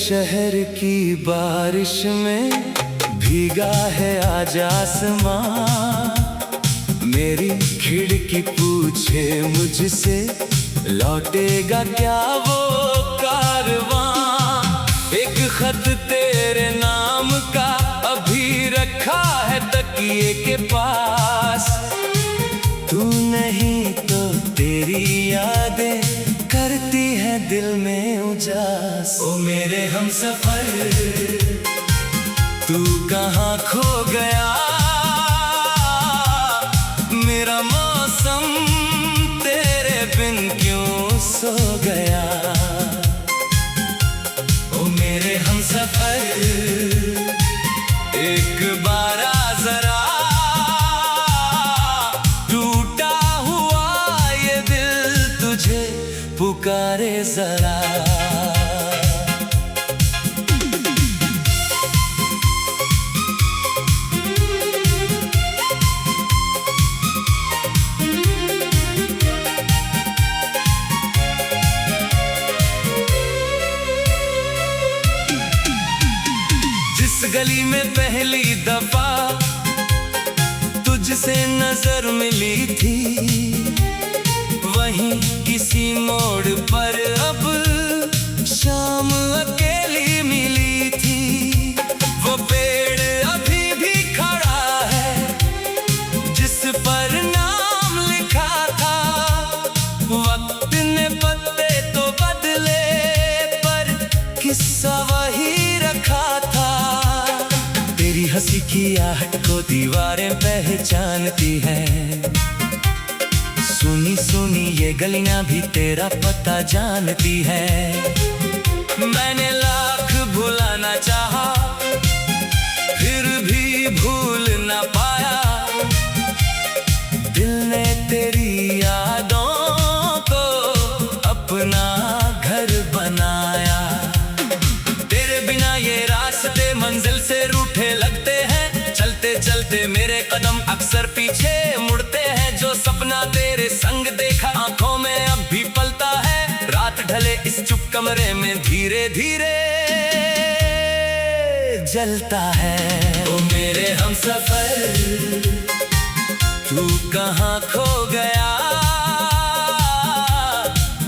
शहर की बारिश में भीगा है आज आसमां। मेरी खिड़की पूछे मुझसे लौटेगा क्या वो कारवां। एक खत तेरे नाम का अभी रखा है तकिए के पास। तू नहीं तो तेरी यादें करती है दिल में उजास। ओ मेरे हमसफर तू कहाँ खो गया। मेरा मौसम तेरे बिन क्यों सो गया। ओ मेरे हमसफर एक बार जरा टूटा हुआ ये दिल तुझे पुकारे जरा। जिस गली में पहली दफा तुझसे नजर मिली थी, वहीं किसी मोड़ पर अब शाम अकेली मिली थी। वो पेड़ अभी भी खड़ा है जिस पर नाम लिखा था। वक्त ने पत्ते तो बदले पर किस्सा वही रखा था। तेरी हंसी की आहट को दीवारें पहचानती हैं। सुनी सुनी ये गलियां भी तेरा पता जानती है। मैंने लाख भुलाना चाहा फिर भी भूल ना पाया। दिल ने तेरी यादों को अपना घर बनाया। तेरे बिना ये रास्ते मंजिल से रूठे लगते हैं। चलते चलते मेरे कदम अक्सर पीछे मुड़ते हैं। जो सपना तेरे संग देखा आंखों में अब भी पलता है। रात ढले इस चुप कमरे में धीरे धीरे जलता है। ओ मेरे हमसफर तू कहाँ खो गया।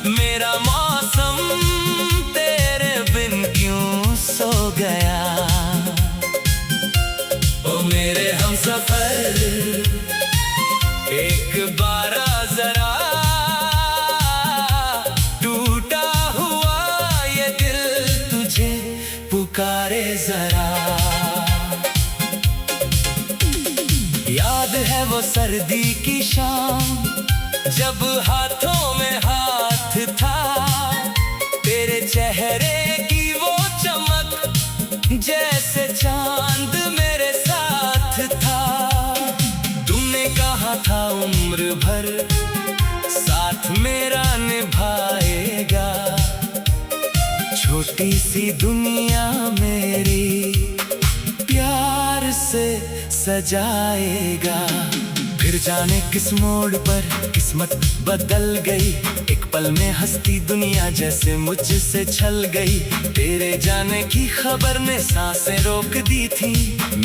मेरा मौसम तेरे बिन क्यों सो गया। ओ मेरे हमसफर एक बार जरा टूटा हुआ ये दिल तुझे पुकारे जरा। याद है वो सर्दी की शाम जब हाथों में हाथ था। तेरे चेहरे की वो चमक जैसे चांद मेरे साथ था। तुमने कहा था उम्र भर साथ मेरा निभाएगा। छोटी सी दुनिया मेरी प्यार से सजाएगा। फिर जाने किस मोड़ पर किस्मत बदल गई। एक पल में हंसती दुनिया जैसे मुझसे छल गई। तेरे जाने की खबर ने सांसें रोक दी थी।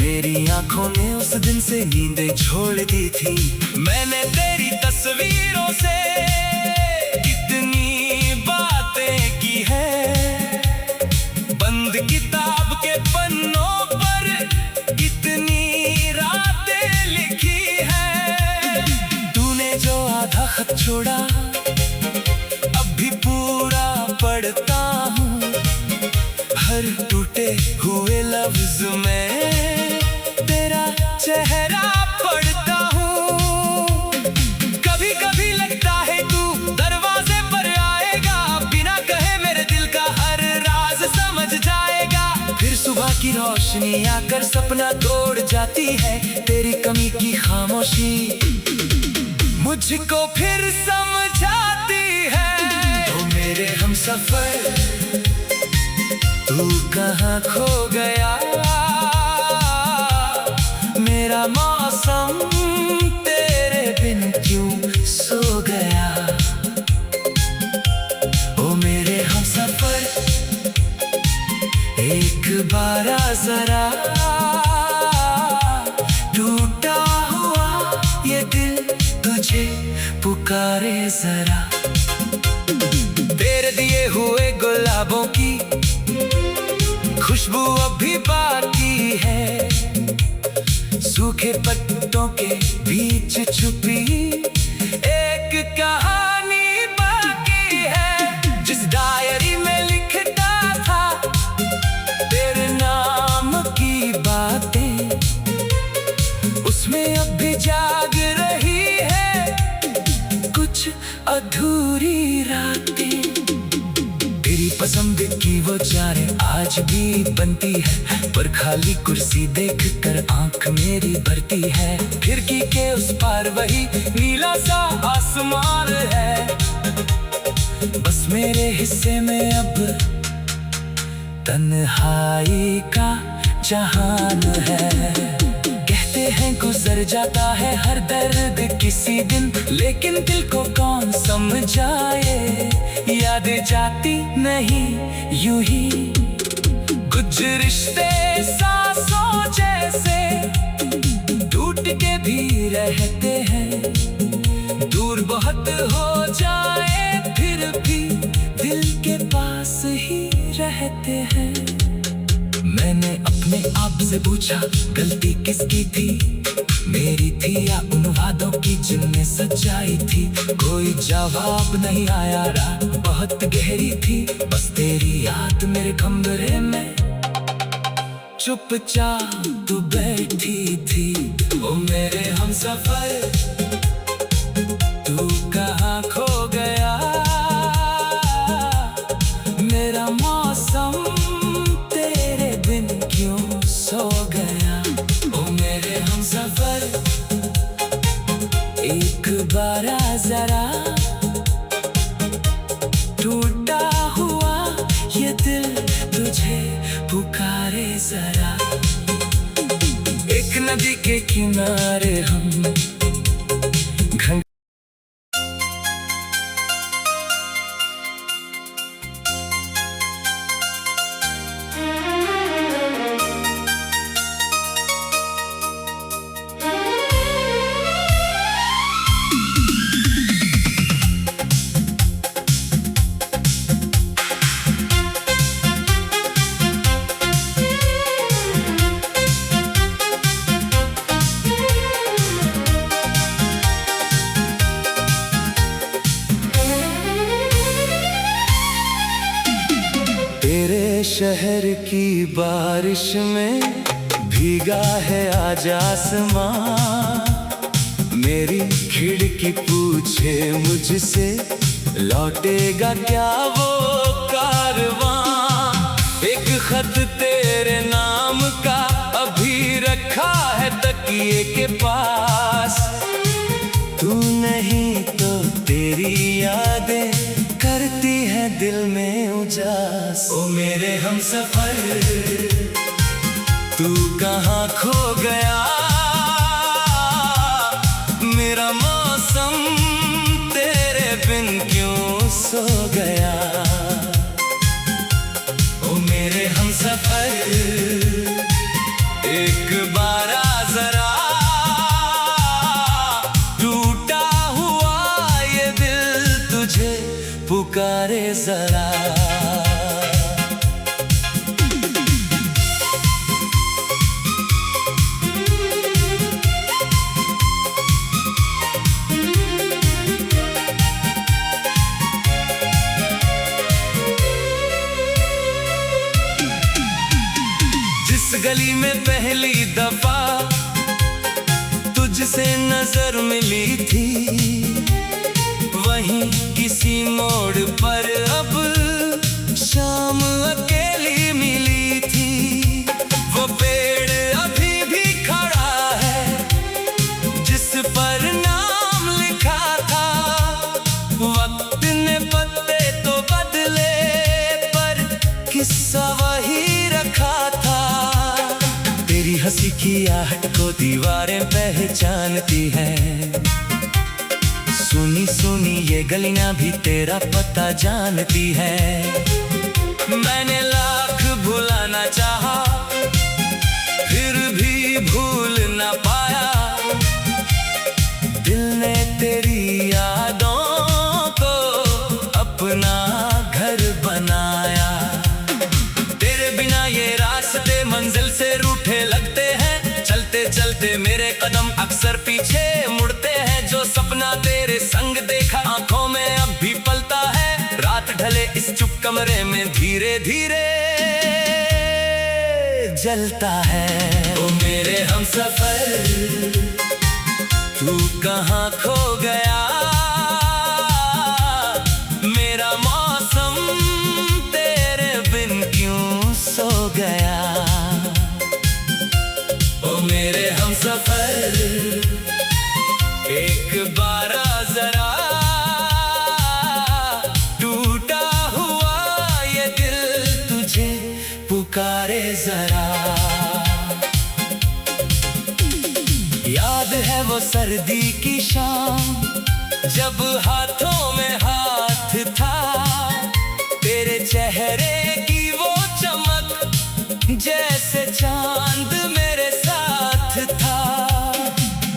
मेरी आंखों ने उस दिन से नींदें छोड़ दी थी। मैंने तेरी तस्वीरों से कितनी बातें की है। बंद किताब के पन्नों पर कितनी रातें लिखी है। तूने जो आधा खत छोड़ा अब भी पूरा पढ़ता हूँ। हर टूटे हुए लफ्ज में तेरा चेहरा पढ़ता हूँ। कभी कभी लगता है तू दरवाजे पर आएगा। बिना कहे मेरे दिल का हर राज समझ जाएगा। फिर सुबह की रोशनी आकर सपना तोड़ जाती है। तेरी कमी की खामोशी मुझको फिर समझाती है। ओ मेरे हमसफर तू कहाँ खो गया। मेरा मौसम तेरे बिन क्यों सो गया। ओ मेरे हमसफर पुकारे जरा। तेरे दिए हुए गुलाबों की खुशबू अभी बाकी है, सूखे पत्तों के बीच छुपी एक कहानी बाकी है। जिस डायरी में लिखता था तेरे नाम की बातें, उसमें अब भी जाग रही है कुछ अधूरी रातें। तेरी पसंद की वो चाय आज भी बनती है, पर खाली कुर्सी देख कर आंख मेरी भरती है। खिड़की के उस पार वही नीला सा आसमान है, बस मेरे हिस्से में अब तन्हाई का जहान है। कहते हैं गुजर जाता है हर दर्द किसी दिन, लेकिन दिल को कौन समझाए। याद जाती नहीं यूं ही, कुछ रिश्ते सांसों जैसे टूट के भी रहते हैं। दूर बहुत हो जाए फिर भी दिल के पास ही रहते हैं। मैंने अपने आप से पूछा गलती किसकी थी, मेरी थी या उन वादों की जिनमें सच्चाई थी। कोई जवाब नहीं आया, रात बहुत गहरी थी, बस तेरी याद मेरे कमरे में चुपचाप तू बैठी थी। ओ मेरे हमसफर तू कहाँ खो गया, मेरा मौसम तेरे बिन क्यों सो गया। ओ मेरे हमसफर एक बार आ जरा, टूटा हुआ ये दिल तुझे पुकारे जरा। एक नदी के किनारे हम तेरे शहर की बारिश में भीगा है आज आसमां। मेरी खिड़की पूछे मुझसे लौटेगा क्या वो कारवां। एक खत तेरे नाम का अभी रखा है तकिए के पास, तू नहीं तो तेरी यादें करती है दिल में उजास। ओ मेरे हमसफर तू कहाँ खो गया, मेरा मौसम तेरे बिन क्यों सो गया। ओ मेरे हमसफर एक बार आ जरा, टूटा हुआ ये दिल तुझे पुकारे जरा। जिस गली में पहली दफा तुझसे नजर मिली थी, वहीं किसी मोड़ पर अब शाम अकेली मिली थी। वो पेड़ अभी भी खड़ा है जिस पर नाम लिखा था। वक्त ने पत्ते तो बदले पर किस्सा वही रखा था। तेरी हंसी की आहट को दीवारें पहचानती हैं, सुनी सुनी ये गलियां भी तेरा पता जानती हैं। मैंने लाख भुलाना चाहा फिर भी भूल ना पाया, दिल ने तेरी चलते मेरे कदम अक्सर पीछे मुड़ते हैं। जो सपना तेरे संग देखा आंखों में अब भी पलता है। रात ढले इस चुप कमरे में धीरे धीरे जलता है। ओ मेरे हमसफर तू कहाँ खो गया, मेरा मौसम तेरे बिन क्यों सो गया। ओ मेरे हमसफर एक बार जरा टूटा हुआ ये दिल तुझे पुकारे जरा। याद है वो सर्दी की शाम जब हाथों में हाथ था, तेरे चेहरे की वो चमक जैसे चांद मेरे साथ था।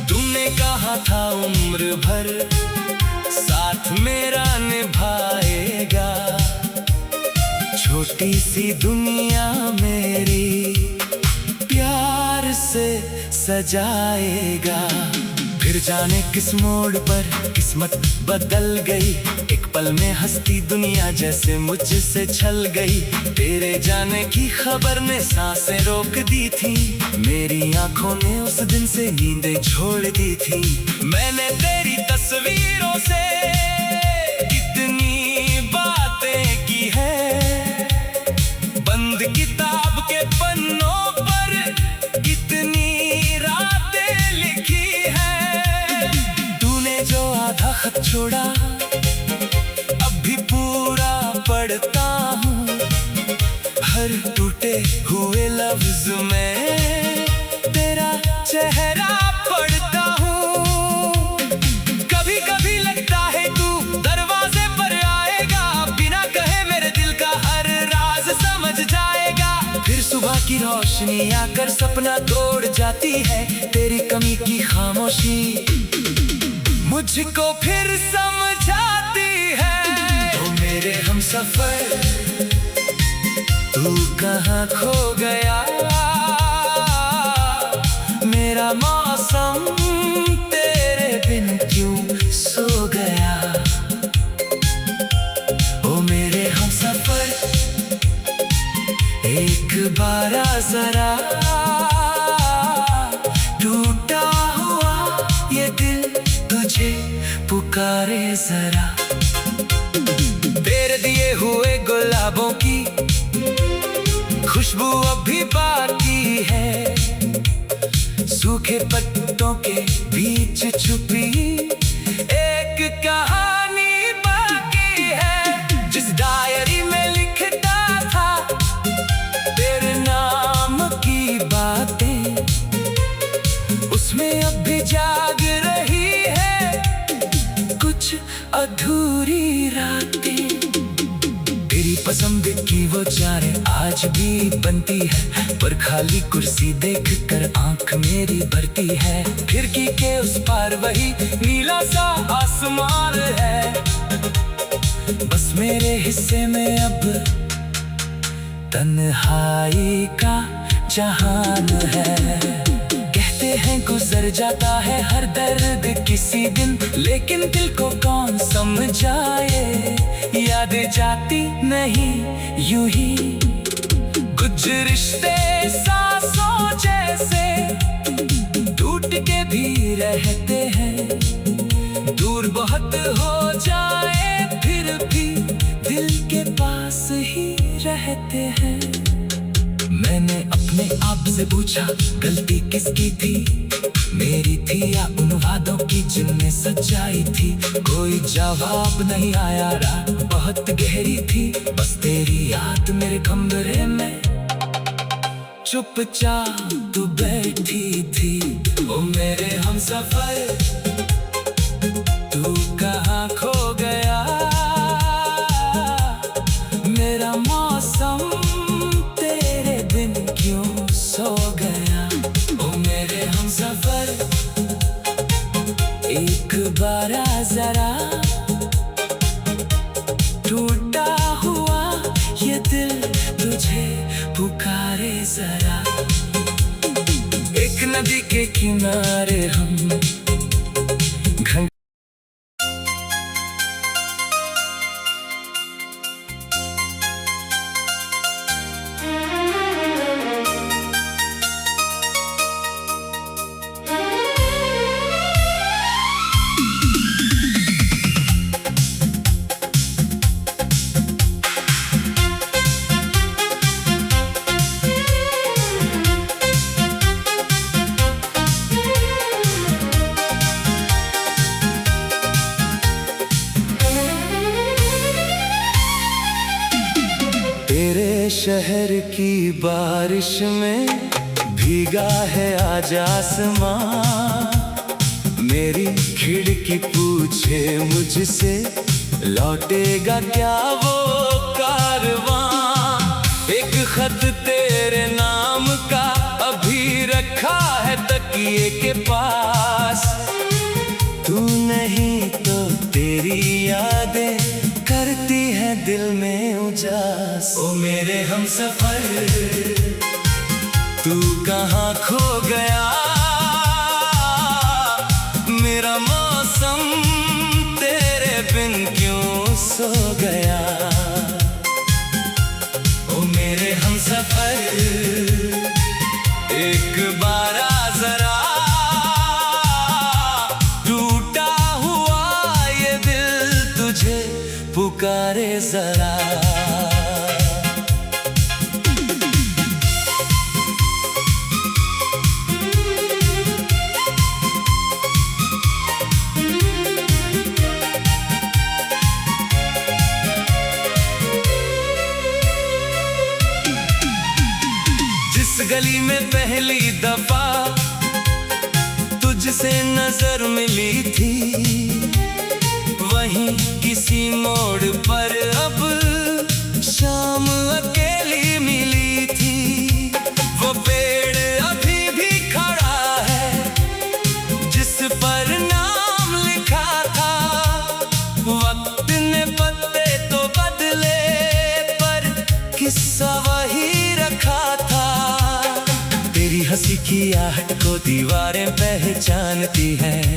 तुमने कहा था उम्र भर साथ मेरा निभाएगा, छोटी सी दुनिया मेरी प्यार से सजाएगा। फिर जाने किस मोड़ पर किस्मत बदल गई, एक पल में हंसती दुनिया जैसे मुझसे छल गई। तेरे जाने की खबर ने सांसें रोक दी थी, मेरी आंखों ने उस दिन से नींदें छोड़ दी थी। मैंने तेरी तस्वीरों से कितनी बातें की है, बंद किताब के पन्नों पर कितनी रातें लिखी है। तूने जो आधा खत छोड़ा अब भी पूरा पढ़ता हूँ, हर टूटे हुए लफ्ज में तेरा चेहरा पढ़ता हूँ। कभी कभी लगता है तू दरवाजे पर आएगा, बिना कहे मेरे दिल का हर राज समझ जाएगा। फिर सुबह की रोशनी आकर सपना तोड़ जाती है, तेरी कमी की खामोशी मुझको फिर समझाती है। ओ मेरे हमसफर तू कहाँ खो गया, मेरा मौसम तेरे बिन क्यों सो गया। ओ मेरे हमसफर एक बार जरा टूटा हुआ ये दिल तुझे पुकारे जरा। तेरे दिए हुए गुलाबों की खुशबू अभी बाकी है, सूखे पत्तों के बीच छुपी एक कहानी बाकी है। जिस डायरी में लिखता था तेरे नाम की बातें, उसमें अब भी जाग रही है कुछ अधूरी रातें। तेरी पसंद की वो चाय आज भी बनती है, पर खाली कुर्सी देख कर आंख मेरी भरती है। खिड़की के उस पार वही नीला सा आसमान है, बस मेरे हिस्से में अब तन्हाई का जहान है। कहते हैं गुजर जाता है हर दर्द किसी दिन, लेकिन दिल को कौन समझाए, यादें जाती नहीं यूं ही। कुछ रिश्ते सांसों जैसे टूट के भी रहते हैं, दूर बहुत हो जाए फिर भी दिल के पास ही रहते हैं। मैंने अपने आप से पूछा गलती किसकी थी, मेरी थी या उन वादों की जिनमें सच्चाई थी। कोई जवाब नहीं आया, रात बहुत गहरी थी, बस तेरी याद मेरे कमरे में चुपचाप तू बैठी थी। ओ मेरे हमसफर तू कहाँ खो गया, मेरा मौसम तेरे बिन क्यों सो गया। ओ मेरे हमसफर एक बार जरा टूटा हुआ ये दिल तुझे पुकारे जरा। एक नदी के किनारे हम घंटे तेरे शहर की बारिश में भीगा है आज आसमां। मेरी खिड़की पूछे मुझसे लौटेगा क्या वो कारवां। एक खत तेरे नाम का अभी रखा है तकिए के पास। तू नहीं तो तेरी यादें करती है दिल में उजास। ओ मेरे हमसफर तू कहाँ खो गया। मेरा मौसम तेरे बिन क्यों सो गया। ओ मेरे हमसफर एक बार आ जरा। टूटा हुआ ये दिल तुझे पुकारे जरा। जिस गली में पहली दफा तुझसे नजर मिली थी, वहीं किसी मोड़ पर अब शाम अकेली मिली थी। वो पेड़ अभी भी खड़ा है जिस पर नाम लिखा था। वक्त ने पत्ते तो बदले पर किस्सा वही रखा था। तेरी हंसी की आहट को दीवारें पहचानती हैं।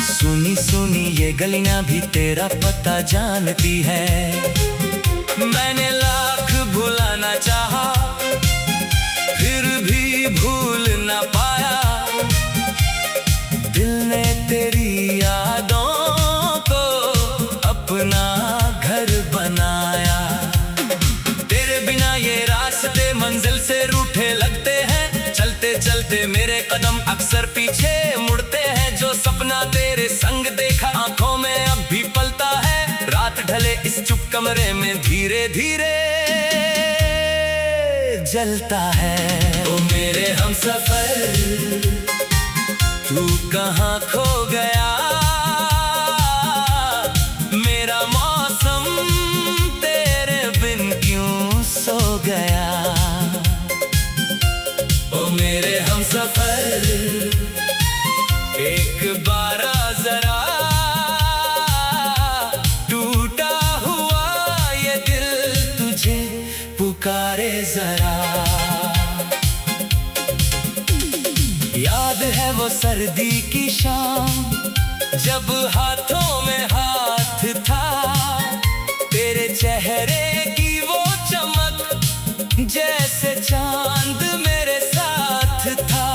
सुनी सुनी ये गलियां भी तेरा पता जानती है। मैंने लाख भुलाना चाहा फिर भी भूल ना पाया। दिल ने तेरी यादों को अपना घर बनाया। तेरे बिना ये रास्ते मंजिल से रूठे लगते हैं। चलते चलते मेरे कदम अक्सर पीछे मुड़ते हैं। जो सपना तेरे संग देखा आंखों में अब भी पलता है। रात ढले इस चुप कमरे में धीरे धीरे जलता है। ओ मेरे हमसफर तू कहाँ खो गया। मेरा मौसम तेरे बिन क्यों सो गया। ओ मेरे हमसफर एक बार जरा। टूटा हुआ ये दिल तुझे पुकारे जरा। याद है वो सर्दी की शाम जब हाथों में हाथ था। तेरे चेहरे की वो चमक जैसे चांद मेरे साथ था।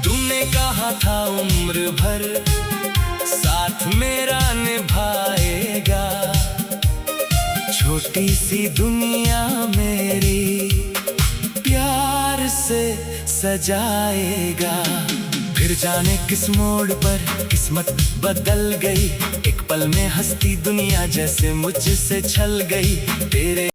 तुमने कहा था उम्र भर साथ मेरा निभाएगा। छोटी सी दुनिया मेरी प्यार से सजाएगा। फिर जाने किस मोड़ पर किस्मत बदल गई। एक पल में हंसती दुनिया जैसे मुझसे छल गई। तेरे